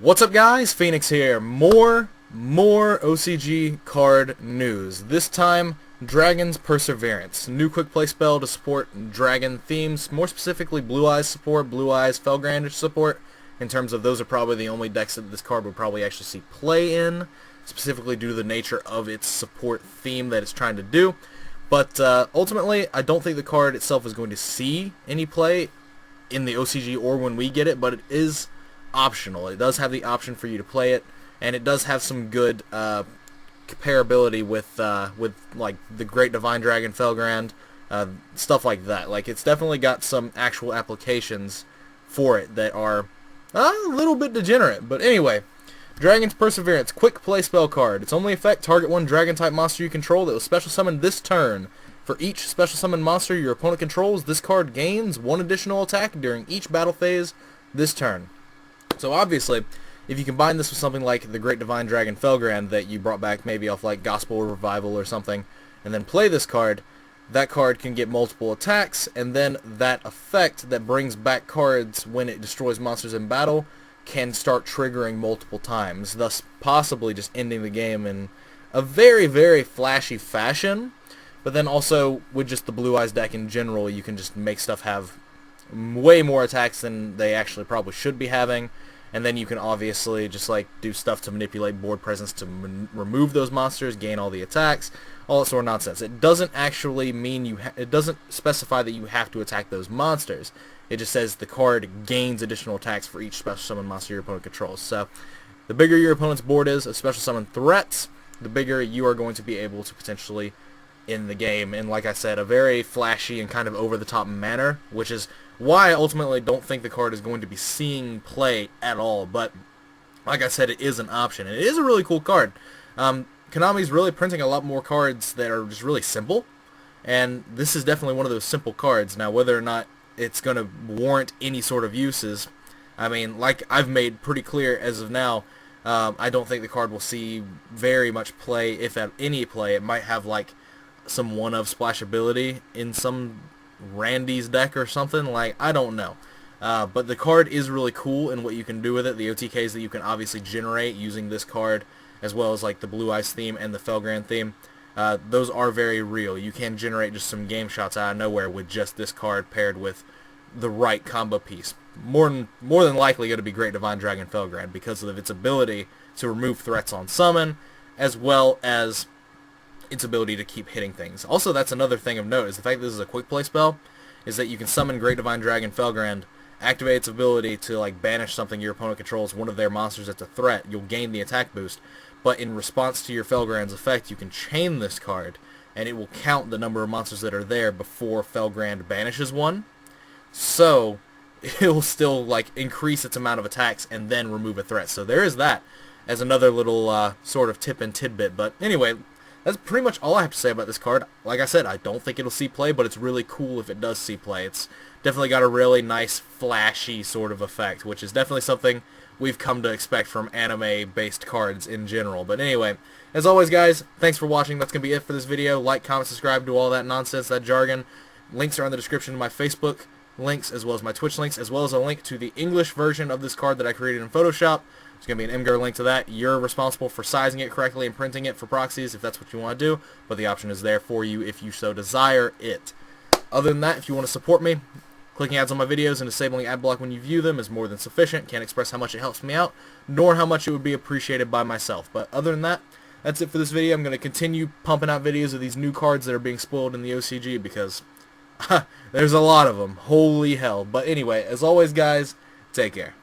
What's up, guys? Phoenix here. More OCG card news. This time, Dragon's Perseverance. New quick play spell to support dragon themes, more specifically Blue Eyes support, Blue Eyes Felgrand support. In terms of those are probably the only decks that this card would probably actually see play in, specifically due to the nature of its support theme that it's trying to do. But ultimately, I don't think the card itself is going to see any play in the OCG or when we get it, but it is optional. It does have the option for you to play it, and it does have some good comparability with like the Great Divine Dragon Felgrand, stuff like that. Like, it's definitely got some actual applications for it that are a little bit degenerate. But anyway, Dragon's Perseverance, quick play spell card. Its only effect: target one dragon type monster you control that was special summoned this turn. For each special summon monster your opponent controls, this card gains one additional attack during each battle phase this turn. So obviously, if you combine this with something like the Great Divine Dragon Felgrand that you brought back maybe off like Gospel Revival or something, and then play this card, that card can get multiple attacks, and then that effect that brings back cards when it destroys monsters in battle can start triggering multiple times, thus possibly just ending the game in a very, very flashy fashion. But then also, with just the Blue Eyes deck in general, you can just make stuff have way more attacks than they actually probably should be having. And then you can obviously just like do stuff to manipulate board presence to remove those monsters, gain all the attacks, all that sort of nonsense. It doesn't actually mean it doesn't specify that you have to attack those monsters. It just says the card gains additional attacks for each special summon monster your opponent controls. So the bigger your opponent's board is of special summon threats, the bigger you are going to be able to potentially in the game, and like I said, a very flashy and kind of over-the-top manner, which is why I ultimately don't think the card is going to be seeing play at all. But like I said, it is an option, and it is a really cool card. Konami's really printing a lot more cards that are just really simple, and this is definitely one of those simple cards. Now, whether or not it's going to warrant any sort of uses, I mean, like I've made pretty clear as of now, I don't think the card will see very much play, if at any play. It might have like some one-of splashability in some Randy's deck or something, like, I don't know. But the card is really cool in what you can do with it. The OTKs that you can obviously generate using this card, as well as like the Blue Eyes theme and the Felgrand theme, those are very real. You can generate just some game shots out of nowhere with just this card paired with the right combo piece. More than likely going to be Great Divine Dragon Felgrand because of its ability to remove threats on summon, as well as its ability to keep hitting things. Also, that's another thing of note, is the fact that this is a quick play spell, is that you can summon Great Divine Dragon Felgrand, activate its ability to like banish something your opponent controls, one of their monsters that's a threat. You'll gain the attack boost, but in response to your Felgrand's effect, you can chain this card, and it will count the number of monsters that are there before Felgrand banishes one. So it will still like increase its amount of attacks and then remove a threat. So there is that as another little sort of tip and tidbit. But anyway, that's pretty much all I have to say about this card. Like I said, I don't think it'll see play, but it's really cool if it does see play. It's definitely got a really nice, flashy sort of effect, which is definitely something we've come to expect from anime-based cards in general. But anyway, as always, guys, thanks for watching. That's going to be it for this video. Like, comment, subscribe, do all that nonsense, that jargon. Links are in the description of my Facebook links, as well as my Twitch links, as well as a link to the English version of this card that I created in Photoshop. There's going to be an MGR link to that. You're responsible for sizing it correctly and printing it for Proxies if that's what you want to do, but the option is there for you if you so desire it. Other than that, if you want to support me, clicking ads on my videos and disabling ad block when you view them is more than sufficient. Can't express how much it helps me out, nor how much it would be appreciated by myself. But other than that, that's it for this video. I'm going to continue pumping out videos of these new cards that are being spoiled in the OCG because there's a lot of them. Holy hell. But anyway, as always, guys, take care.